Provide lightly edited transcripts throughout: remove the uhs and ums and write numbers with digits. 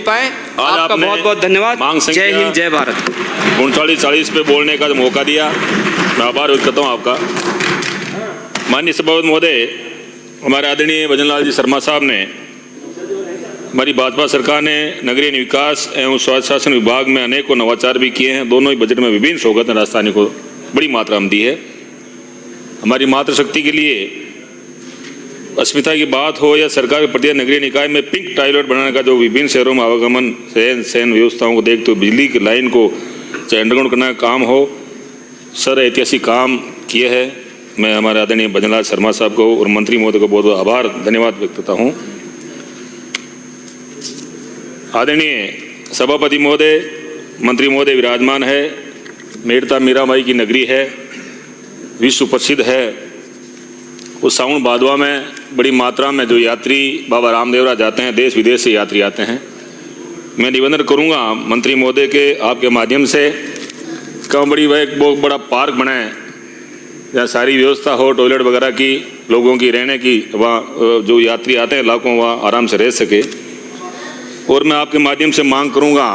पाए। आज आपका बहुत बहुत धन्यवाद। जय हिंद, जय भारत। 39-40 पे बोलने का मौका दिया, मैं आभार व्यक्त करता हूँ आपका। माननीय सभापति महोदय, हमारे आदरणीय भजन लाल जी शर्मा साहब ने, हमारी भाजपा सरकार ने नगरीय विकास एवं स्वायत्त शासन विभाग में अनेकों नवाचार भी किए हैं। दोनों ही बजट में विभिन्न सौगातें राजस्थानी को बड़ी मात्रा में दी है। हमारी मातृशक्ति के लिए अस्मिता की बात हो या सरकार के प्रति नगरीय निकाय में पिंक टॉयलेट बनाने का जो विभिन्न शहरों में आवागमन शयन व्यवस्थाओं को देखते हुए बिजली की लाइन को चाहे अंडरग्राउंड करने का काम हो, सर ऐतिहासिक काम किए हैं। मैं हमारे आदरणीय भजन लाल शर्मा साहब को और मंत्री महोदय को बहुत बहुत आभार धन्यवाद व्यक्त करता हूँ। आदरणीय सभापति महोदय, मंत्री महोदय विराजमान है। मेड़ता मीराबाई की नगरी है, विश्व प्रसिद्ध है। उस सावन भादवा में बड़ी मात्रा में जो यात्री बाबा रामदेवरा जाते हैं, देश विदेश से यात्री आते हैं। मैं निवेदन करूंगा मंत्री महोदय के आपके माध्यम से, कम बड़ी वह एक बहुत बड़ा पार्क बनाए जहाँ सारी व्यवस्था हो, टॉयलेट वगैरह की, लोगों की रहने की, वहाँ जो यात्री आते हैं लाखों वहाँ आराम से रह सके। और मैं आपके माध्यम से मांग करूंगा,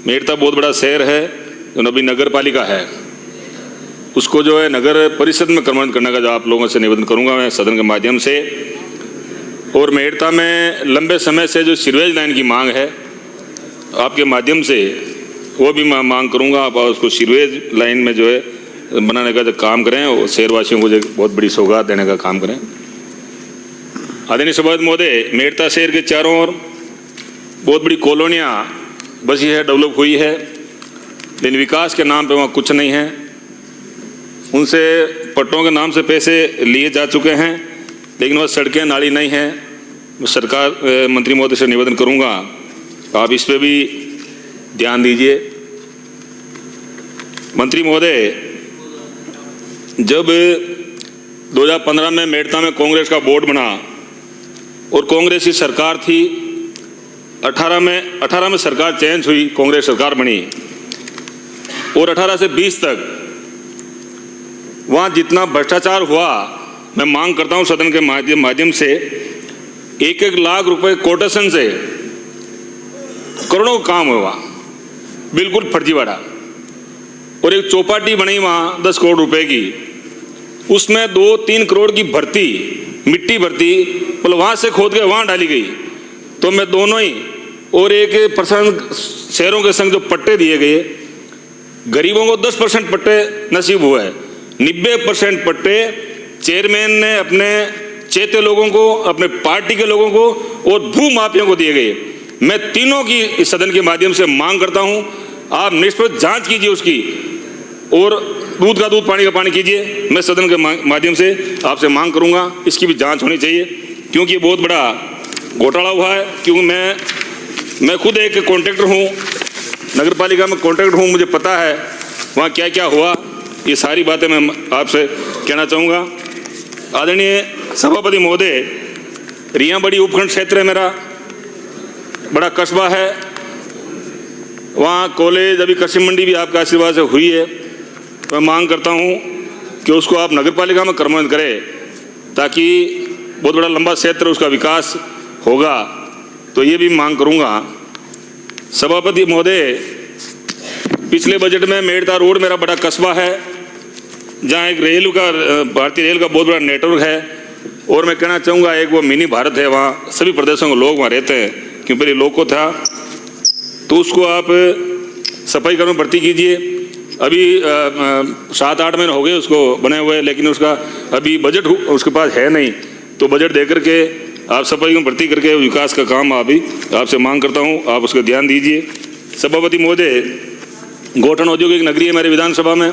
मेड़ता बहुत बड़ा शहर है जो अभी नगर पालिका है, उसको जो है नगर परिषद में क्रमांकित करने का जो आप लोगों से निवेदन करूंगा मैं सदन के माध्यम से। और मेड़ता में लंबे समय से जो सीवरेज लाइन की मांग है, आपके माध्यम से वो भी मैं मांग करूंगा, आप उसको सीवरेज लाइन में जो है बनाने का जो काम करें और शहरवासियों को जो बहुत बड़ी सौगात देने का काम करें। आदरणीय सभापति महोदय, मेड़ता शहर के चारों ओर बहुत बड़ी कॉलोनियाँ बसी है, डेवलप हुई है, लेकिन विकास के नाम पे वहाँ कुछ नहीं है। उनसे पट्टों के नाम से पैसे लिए जा चुके हैं, लेकिन वह सड़कें नाली नहीं हैं। सरकार मंत्री महोदय से निवेदन करूंगा, आप इस पे भी ध्यान दीजिए। मंत्री महोदय, जब 2015 में मेड़ता में कांग्रेस का बोर्ड बना और कांग्रेस की सरकार थी, 18 में सरकार चेंज हुई, कांग्रेस सरकार बनी, और 18 से 20 तक वहाँ जितना भ्रष्टाचार हुआ, मैं मांग करता हूँ सदन के माध्यम से, 1-1 लाख रुपए कोटेशन से करोड़ों काम हुआ, बिल्कुल फर्जीवाड़ा। और एक चौपाटी बनी वहाँ 10 करोड़ रुपए की, उसमें 2-3 करोड़ की भर्ती, मिट्टी भर्ती, मतलब वहाँ से खोद के वहाँ डाली गई। तो मैं दोनों ही, और 1% शहरों के संग जो पट्टे दिए गए, गरीबों को 10% पट्टे नसीब हुए हैं, 90% पट्टे चेयरमैन ने अपने चेते लोगों को, अपने पार्टी के लोगों को और भू माफियाओं को दिए गए। मैं तीनों की इस सदन के माध्यम से मांग करता हूं, आप निष्पक्ष जांच कीजिए उसकी, और दूध का दूध, पानी का पानी कीजिए। मैं सदन के माध्यम से आपसे मांग करूंगा, इसकी भी जांच होनी चाहिए, क्योंकि ये बहुत बड़ा घोटाला हुआ है। क्योंकि मैं खुद एक कॉन्ट्रैक्टर हूँ, नगर पालिका में कॉन्ट्रैक्टर हूँ, मुझे पता है वहाँ क्या क्या हुआ। ये सारी बातें मैं आपसे कहना चाहूँगा। आदरणीय सभापति महोदय, रियाबड़ी उपखंड क्षेत्र है मेरा, बड़ा कस्बा है, वहाँ कॉलेज, अभी कृषि मंडी भी आपके आशीर्वाद से हुई है। मैं मांग करता हूँ कि उसको आप नगर पालिका में क्रमांकित करें, ताकि बहुत बड़ा लंबा क्षेत्र उसका विकास होगा। तो ये भी मांग करूँगा। सभापति महोदय, पिछले बजट में मेड़ता रोड मेरा बड़ा कस्बा है, जहाँ एक रेल का, भारतीय रेल का बहुत बड़ा नेटवर्क है, और मैं कहना चाहूँगा एक वो मिनी भारत है, वहाँ सभी प्रदेशों के लोग वहाँ रहते हैं, क्योंकि पहले लोको था। तो उसको आप सफाई कर्म भर्ती कीजिए। अभी 7-8 महीने हो गए उसको बने हुए, लेकिन उसका अभी बजट उसके पास है नहीं। तो बजट दे करके आप सफाई में भर्ती करके विकास का काम अभी आपसे मांग करता हूँ, आप उसको ध्यान दीजिए। सभापति महोदय, गोठन औद्योगिक नगरी है मेरे विधानसभा में,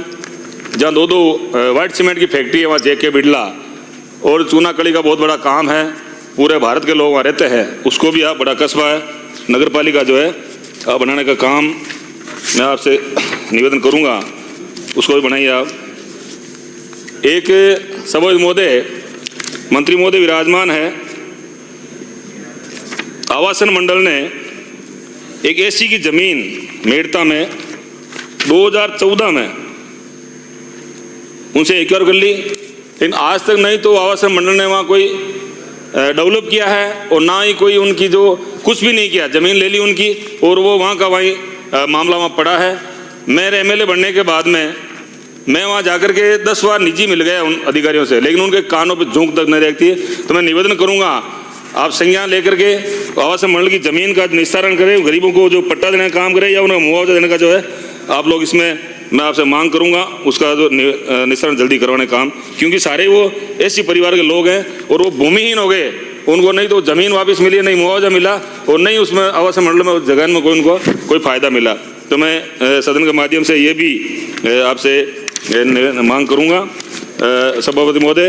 जहाँ 2 व्हाइट सीमेंट की फैक्ट्री है, वहाँ JK बिड़ला, और चूना कड़ी का बहुत बड़ा काम है, पूरे भारत के लोग वहाँ रहते हैं। उसको भी आप, बड़ा कस्बा है, नगर पालिका जो है आप बनाने का काम मैं आपसे निवेदन करूँगा, उसको भी बनाइए आप। एक सभापति महोदय, मंत्री महोदय विराजमान है, आवासन मंडल ने एक ऐसी की जमीन मेड़ता में 2014 में उनसे एक्वायर कर ली, लेकिन आज तक नहीं तो आवासन मंडल ने वहाँ कोई डेवलप किया है और ना ही कोई उनकी जो कुछ भी नहीं किया, ज़मीन ले ली उनकी और वो वहाँ का वहीं मामला वहाँ पड़ा है। मेरे एमएलए बनने के बाद में मैं वहाँ जाकर के 10 बार निजी मिल गया उन अधिकारियों से, लेकिन उनके कानों पे झोंक तक नहीं रहती है। तो मैं निवेदन करूँगा आप संज्ञान लेकर के आवास मंडल की ज़मीन का निस्तारण करें, गरीबों को जो पट्टा देने का काम करें या उन्हें मुआवजा देने का जो है आप लोग इसमें मैं आपसे मांग करूंगा उसका जो निस्तारण जल्दी करवाने काम, क्योंकि सारे वो ऐसी परिवार के लोग हैं और वो भूमिहीन हो गए, उनको नहीं तो ज़मीन वापस मिली, नहीं मुआवजा मिला और नहीं उसमें आवास मंडल में जगह में कोई उनको कोई फ़ायदा मिला। तो मैं सदन के माध्यम से ये भी आपसे मांग करूंगा सभापति महोदय,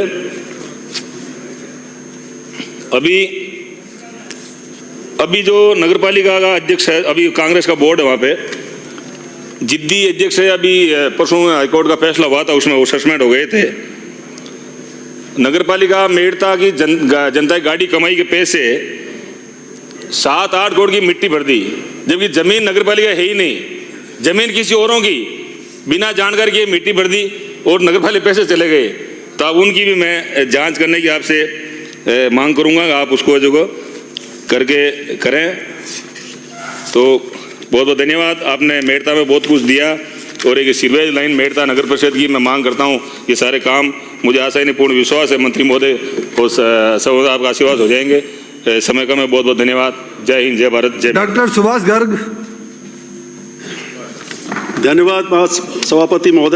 अभी जो नगर पालिका का अध्यक्ष है, अभी कांग्रेस का बोर्ड है, वहाँ पे जिद्दी अध्यक्ष है। अभी परसों हाईकोर्ट का फैसला हुआ था, उसमें वो सस्पेंड हो गए थे। नगर पालिका मेड़ता की जनता की गाड़ी कमाई के पैसे 7-8 करोड़ की मिट्टी भर दी, जबकि जमीन नगर पालिका है ही नहीं, जमीन किसी औरों की, बिना जानकारी के मिट्टी भर दी और नगर पालिका पैसे चले गए। तो अब उनकी भी मैं जांच करने की आपसे मांग करूंगा, आप उसको जो करके करें। तो बहुत बहुत धन्यवाद, आपने मेड़ता में बहुत कुछ दिया और एक सीवरेज लाइन मेड़ता नगर परिषद की मैं मांग करता हूं, ये सारे काम मुझे आशा ही नहीं पूर्ण विश्वास है मंत्री महोदय और सब आपका आशीर्वाद हो जाएंगे। समय का मैं बहुत बहुत धन्यवाद। जय हिंद, जय भारत, जय। डॉक्टर सुभाष गर्ग। धन्यवाद सभापति महोदय।